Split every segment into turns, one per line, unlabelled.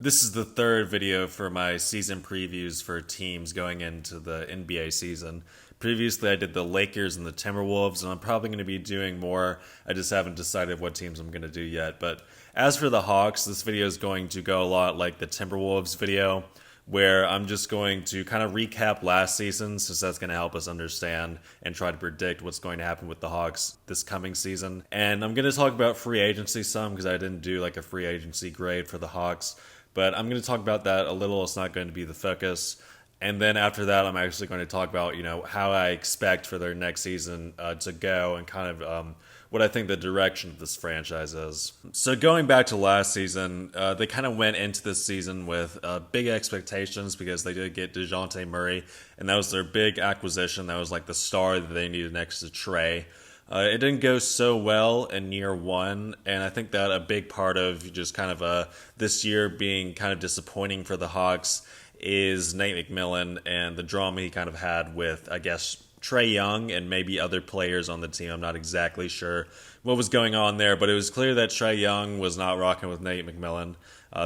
This is the third video for my season previews for teams going into the NBA season. Previously, I did the Lakers and the Timberwolves, and I'm probably going to be doing more. I just haven't decided what teams I'm going to do yet. But as for the Hawks, this video is going to go a lot like the Timberwolves video, where I'm just going to kind of recap last season, since that's going to help us understand and try to predict what's going to happen with the Hawks this coming season. And I'm going to talk about free agency some, because I didn't do like a free agency grade for the Hawks. But I'm going to talk about that a little. It's not going to be the focus. And then after that, I'm actually going to talk about, how I expect for their next season to go, and kind of what I think the direction of this franchise is. So going back to last season, they kind of went into this season with big expectations, because they did get DeJounte Murray, and that was their big acquisition. That was like the star that they needed next to Trae. It didn't go so well in year one, and I think that a big part of just kind of this year being kind of disappointing for the Hawks is Nate McMillan and the drama he kind of had with, I guess, Trae Young and maybe other players on the team. I'm not exactly sure what was going on there, but it was clear that Trae Young was not rocking with Nate McMillan.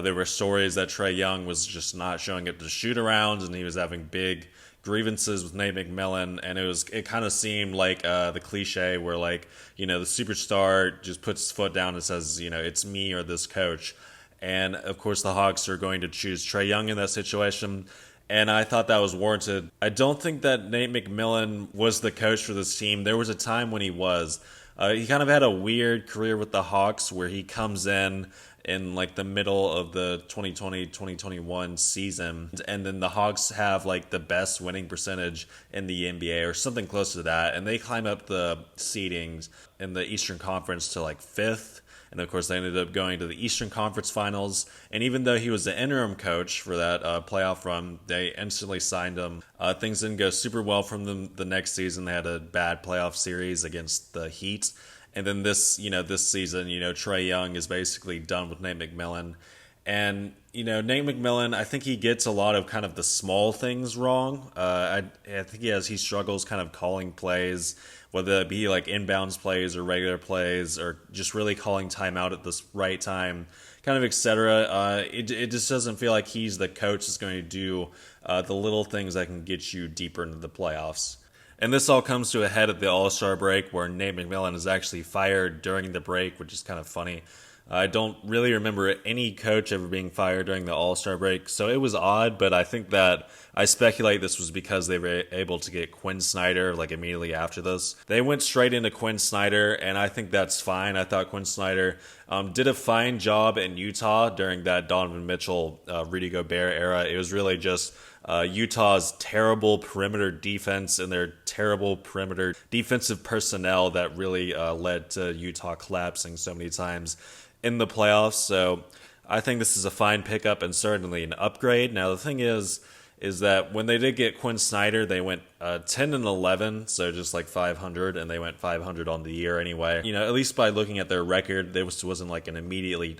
There were stories that Trae Young was just not showing up to shoot arounds, and he was having big grievances with Nate McMillan, and it kind of seemed like the cliche where, like, the superstar just puts his foot down and says, it's me or this coach. And of course the Hawks are going to choose Trae Young in that situation, and I thought that was warranted. I don't think that Nate McMillan was the coach for this team. There was a time when he was. He kind of had a weird career with the Hawks, where he comes in like the middle of the 2020-2021 season, and then the Hawks have like the best winning percentage in the NBA or something close to that, and they climb up the seedings in the Eastern Conference to like fifth. And of course, they ended up going to the Eastern Conference Finals. And even though he was the interim coach for that playoff run, they instantly signed him. Things didn't go super well from them the next season. They had a bad playoff series against the Heat. And then this season, Trae Young is basically done with Nate McMillan. And, Nate McMillan, I think he gets a lot of kind of the small things wrong. I think he struggles kind of calling plays, whether it be like inbounds plays or regular plays, or just really calling timeout at the right time, kind of etc. It just doesn't feel like he's the coach that's going to do the little things that can get you deeper into the playoffs. And this all comes to a head at the All-Star break, where Nate McMillan is actually fired during the break, which is kind of funny. I don't really remember any coach ever being fired during the All-Star break, so it was odd, but I think that I speculate this was because they were able to get Quinn Snyder like immediately after this. They went straight into Quinn Snyder, and I think that's fine. I thought Quinn Snyder did a fine job in Utah during that Donovan Mitchell, Rudy Gobert era. It was really just Utah's terrible perimeter defense and their terrible perimeter defensive personnel that really led to Utah collapsing so many times in the playoffs. So I think this is a fine pickup and certainly an upgrade. Now the thing is that when they did get Quinn Snyder, they went 10-11, so just like 500, and they went 500 on the year anyway. At least by looking at their record, there wasn't like an immediately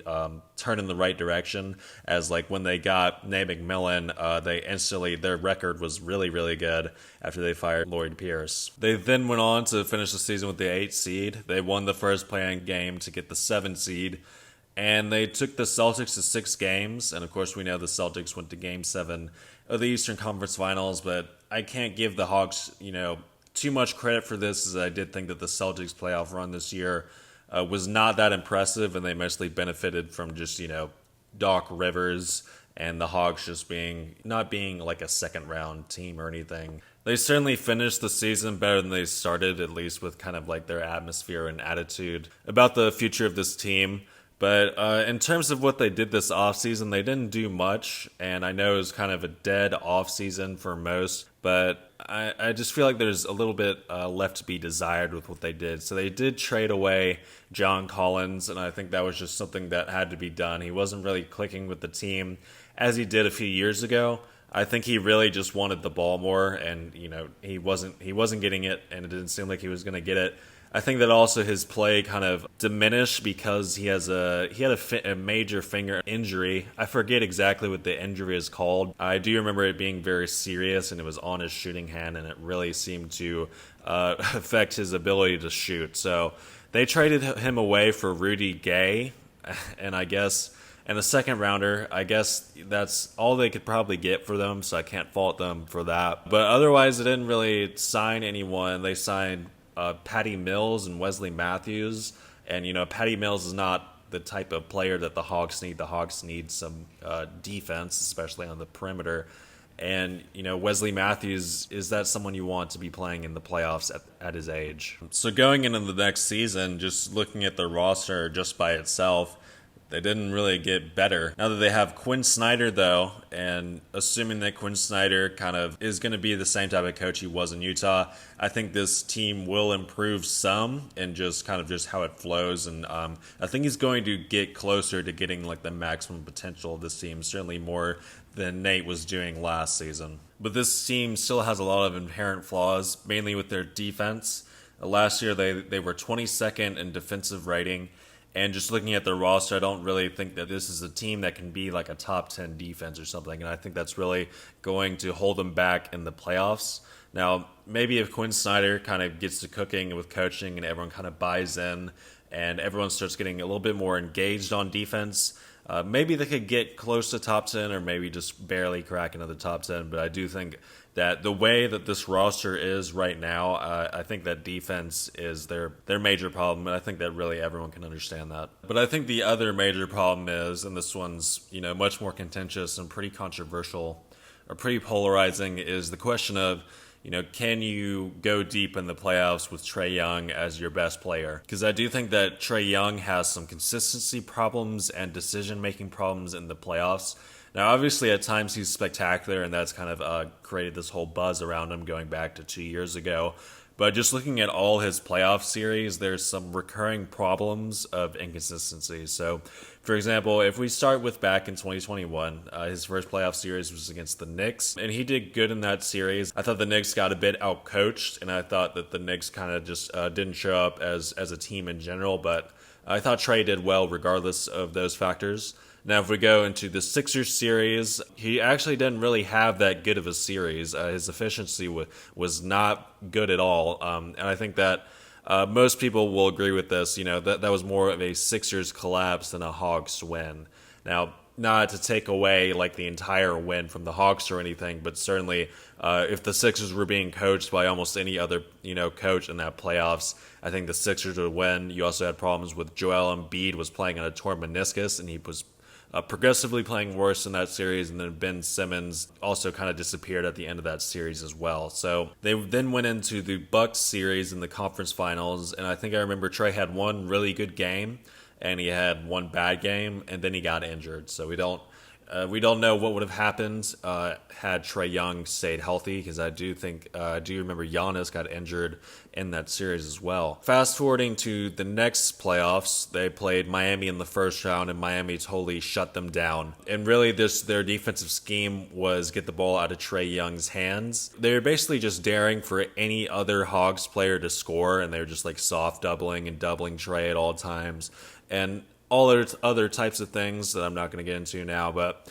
turn in the right direction, as like when they got Nate McMillan, their record was really, really good after they fired Lloyd Pierce. They then went on to finish the season with the 8th seed. They won the first play-in game to get the 7th seed, and they took the Celtics to 6 games, and of course we know the Celtics went to Game 7 of the Eastern Conference Finals, but I can't give the Hawks, too much credit for this, as I did think that the Celtics playoff run this year was not that impressive, and they mostly benefited from just, Doc Rivers and the Hawks just not being like a second round team or anything. They certainly finished the season better than they started, at least with kind of like their atmosphere and attitude about the future of this team. But in terms of what they did this offseason, they didn't do much, and I know it was kind of a dead offseason for most, but I just feel like there's a little bit left to be desired with what they did. So they did trade away John Collins, and I think that was just something that had to be done. He wasn't really clicking with the team as he did a few years ago. I think he really just wanted the ball more, and he wasn't getting it, and it didn't seem like he was going to get it. I think that also his play kind of diminished because he had a major finger injury. I forget exactly what the injury is called. I do remember it being very serious, and it was on his shooting hand, and it really seemed to affect his ability to shoot. So they traded him away for Rudy Gay, and I guess And the second rounder, I guess that's all they could probably get for them, so I can't fault them for that. But otherwise, they didn't really sign anyone. They signed Patty Mills and Wesley Matthews. And, Patty Mills is not the type of player that the Hawks need. The Hawks need some defense, especially on the perimeter. And, Wesley Matthews, is that someone you want to be playing in the playoffs at his age? So going into the next season, just looking at the roster just by itself, they didn't really get better. Now that they have Quinn Snyder, though, and assuming that Quinn Snyder kind of is going to be the same type of coach he was in Utah, I think this team will improve some and just kind of just how it flows. And I think he's going to get closer to getting like the maximum potential of this team, certainly more than Nate was doing last season. But this team still has a lot of inherent flaws, mainly with their defense. Last year, they were 22nd in defensive rating. And just looking at their roster, I don't really think that this is a team that can be like a top 10 defense or something. And I think that's really going to hold them back in the playoffs. Now, maybe if Quinn Snyder kind of gets to cooking with coaching and everyone kind of buys in and everyone starts getting a little bit more engaged on defense, maybe they could get close to top 10 or maybe just barely crack into the top 10. But I do think that the way that this roster is right now, I think that defense is their major problem, and I think that really everyone can understand that. But I think the other major problem is, and this one's much more contentious and pretty controversial or pretty polarizing, is the question of can you go deep in the playoffs with Trae Young as your best player? Because I do think that Trae Young has some consistency problems and decision-making problems in the playoffs. Now, obviously, at times he's spectacular, and that's kind of created this whole buzz around him going back to 2 years ago. But just looking at all his playoff series, there's some recurring problems of inconsistency. So, for example, if we start with back in 2021, his first playoff series was against the Knicks, and he did good in that series. I thought the Knicks got a bit outcoached, and I thought that the Knicks kind of just didn't show up as a team in general, but I thought Trae did well regardless of those factors. Now, if we go into the Sixers series, he actually didn't really have that good of a series. His efficiency was not good at all. And I think that most people will agree with this. That was more of a Sixers collapse than a Hawks win. Now, not to take away like the entire win from the Hawks or anything, but certainly if the Sixers were being coached by almost any other coach in that playoffs, I think the Sixers would win. You also had problems with Joel Embiid was playing on a torn meniscus, and he was progressively playing worse in that series, and then Ben Simmons also kind of disappeared at the end of that series as well. So they then went into the Bucks series in the conference finals, and I think I remember Trae had one really good game, and he had one bad game, and then he got injured. So we don't know what would have happened had Trae Young stayed healthy, because I do remember Giannis got injured in that series as well. Fast forwarding to the next playoffs, they played Miami in the first round, and Miami totally shut them down. And really, their defensive scheme was get the ball out of Trae Young's hands. They were basically just daring for any other Hawks player to score, and they were just like soft doubling and doubling Trae at all times. And all other types of things that I'm not going to get into now, but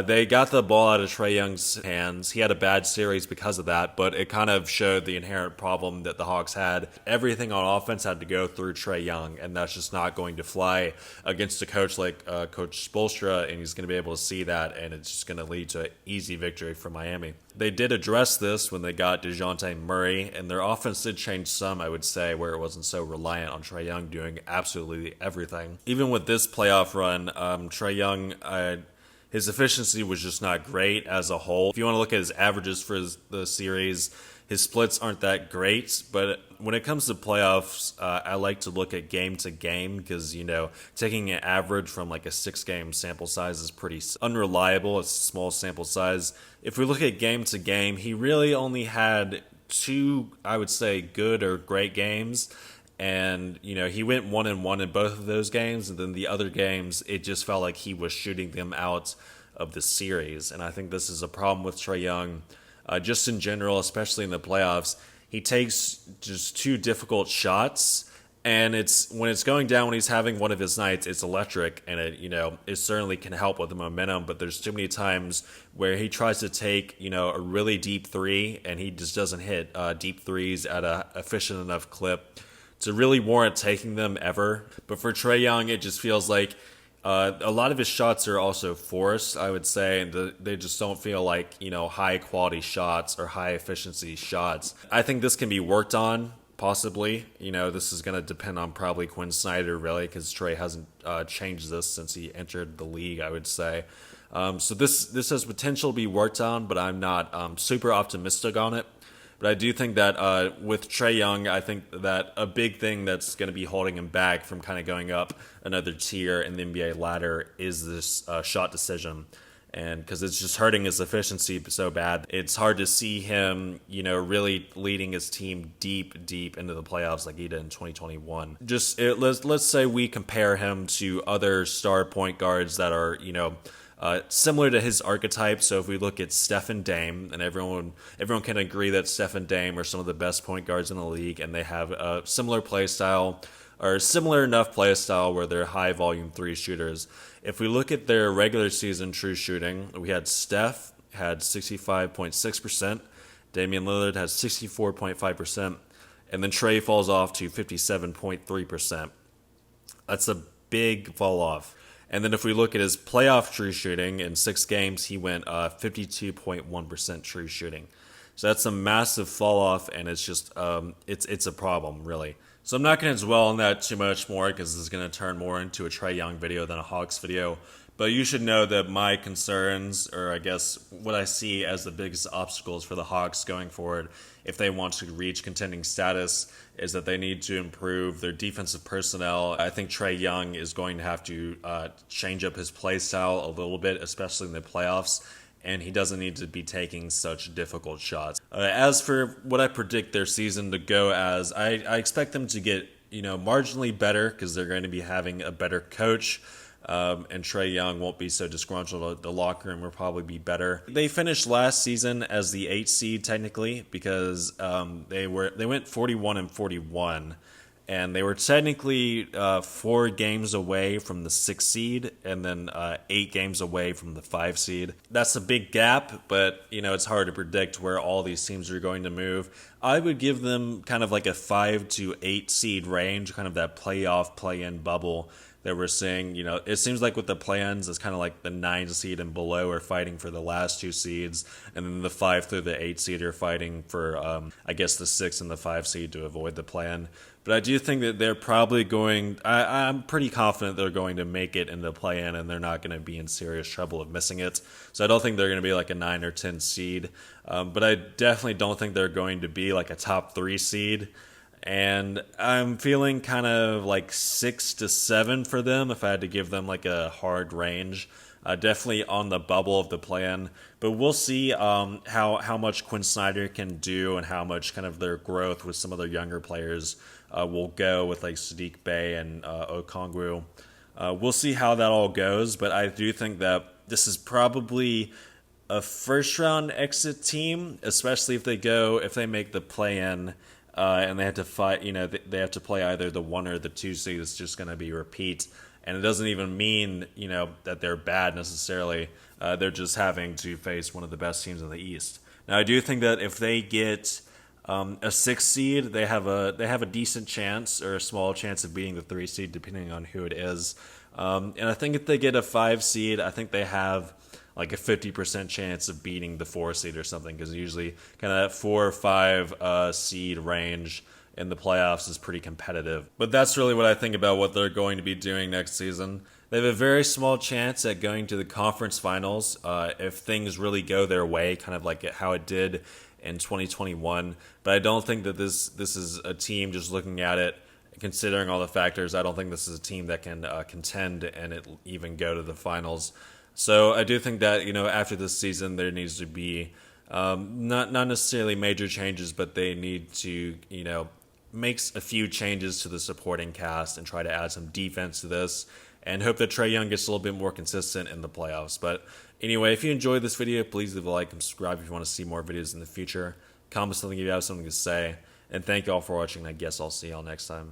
they got the ball out of Trae Young's hands. He had a bad series because of that, but it kind of showed the inherent problem that the Hawks had. Everything on offense had to go through Trae Young, and that's just not going to fly against a coach like Coach Spoelstra, and he's going to be able to see that, and it's just going to lead to an easy victory for Miami. They did address this when they got DeJounte Murray, and their offense did change some, I would say, where it wasn't so reliant on Trae Young doing absolutely everything. Even with this playoff run, Trae Young, his efficiency was just not great as a whole. If you want to look at his averages for the series, his splits aren't that great, but when it comes to playoffs, I like to look at game to game because, taking an average from like a 6-game sample size is pretty unreliable. It's a small sample size. If we look at game to game, he really only had 2, I would say, good or great games. And, he went 1-1 in both of those games. And then the other games, it just felt like he was shooting them out of the series. And I think this is a problem with Trae Young. Just in general, especially in the playoffs, he takes just 2 difficult shots, and when it's going down, when he's having one of his nights, it's electric, and it certainly can help with the momentum. But there's too many times where he tries to take a really deep 3, and he just doesn't hit deep 3s at a efficient enough clip to really warrant taking them ever. But for Trae Young, it just feels like A lot of his shots are also forced, I would say. They just don't feel like, high quality shots or high efficiency shots. I think this can be worked on, possibly. This is going to depend on probably Quinn Snyder, really, because Trae hasn't changed this since he entered the league, I would say. So this has potential to be worked on, but I'm not super optimistic on it. But I do think that with Trae Young, I think that a big thing that's going to be holding him back from kind of going up another tier in the NBA ladder is this shot decision. And because it's just hurting his efficiency so bad, it's hard to see him, really leading his team deep into the playoffs like he did in 2021. Let's say we compare him to other star point guards that are, similar to his archetype. So if we look at Steph and Dame, and everyone can agree that Steph and Dame are some of the best point guards in the league, and they have a similar play style, or similar enough play style where they're high volume three shooters. If we look at their regular season true shooting, we had Steph had 65.6%, Damian Lillard has 64.5%, and then Trae falls off to 57.3%. That's a big fall off. And then if we look at his playoff true shooting, in 6 games, he went 52.1% true shooting. So that's a massive fall off, and it's just it's a problem, really. So I'm not going to dwell on that too much more because this is going to turn more into a Trae Young video than a Hawks video. But you should know that my concerns, or I guess what I see as the biggest obstacles for the Hawks going forward, if they want to reach contending status, is that they need to improve their defensive personnel. I think Trae Young is going to have to change up his play style a little bit, especially in the playoffs, and he doesn't need to be taking such difficult shots. As for what I predict their season to go as, I expect them to get marginally better because they're going to be having a better coach. And Trae Young won't be so disgruntled. The locker room will probably be better. They finished last season as the 8th seed technically because they went 41-41, and they were technically 4 games away from the 6th seed, and then 8 games away from the 5 seed. That's a big gap, but it's hard to predict where all these teams are going to move. I would give them kind of like a 5 to 8 seed range, kind of that playoff play-in bubble that we're seeing. It seems like with the plans, it's kind of like the 9 seed and below are fighting for the last 2 seeds, and then the 5 through the 8 seed are fighting for, I guess, the 6 and the 5 seed to avoid the plan. But I do think that they're probably going, I'm pretty confident they're going to make it into play-in, and they're not going to be in serious trouble of missing it. So I don't think they're going to be like a 9 or 10 seed, but I definitely don't think they're going to be like a top 3 seed. And I'm feeling kind of like 6 to 7 for them if I had to give them like a hard range. Definitely on the bubble of the plan. But we'll see how much Quinn Snyder can do and how much kind of their growth with some of their younger players will go with like Sadiq Bey and Okongwu. We'll see how that all goes. But I do think that this is probably a first round exit team, especially if they make the play-in. And they have to fight, they have to play either the 1 or the 2 seed. It's just going to be repeat. And it doesn't even mean, that they're bad necessarily. They're just having to face one of the best teams in the East. Now, I do think that if they get a 6th seed, they have a decent chance or a small chance of beating the 3 seed, depending on who it is. And I think if they get a 5 seed, I think they have like a 50% chance of beating the 4 seed or something, because usually kind of that 4 or 5 seed range in the playoffs is pretty competitive. But that's really what I think about what they're going to be doing next season. They have a very small chance at going to the conference finals if things really go their way, kind of like how it did in 2021. But I don't think that this is a team, just looking at it, considering all the factors, I don't think this is a team that can contend and even go to the finals. So I do think that, after this season, there needs to be not necessarily major changes, but they need to, make a few changes to the supporting cast and try to add some defense to this and hope that Trae Young gets a little bit more consistent in the playoffs. But anyway, if you enjoyed this video, please leave a like and subscribe if you want to see more videos in the future. Comment something if you have something to say. And thank you all for watching, and I guess I'll see y'all next time.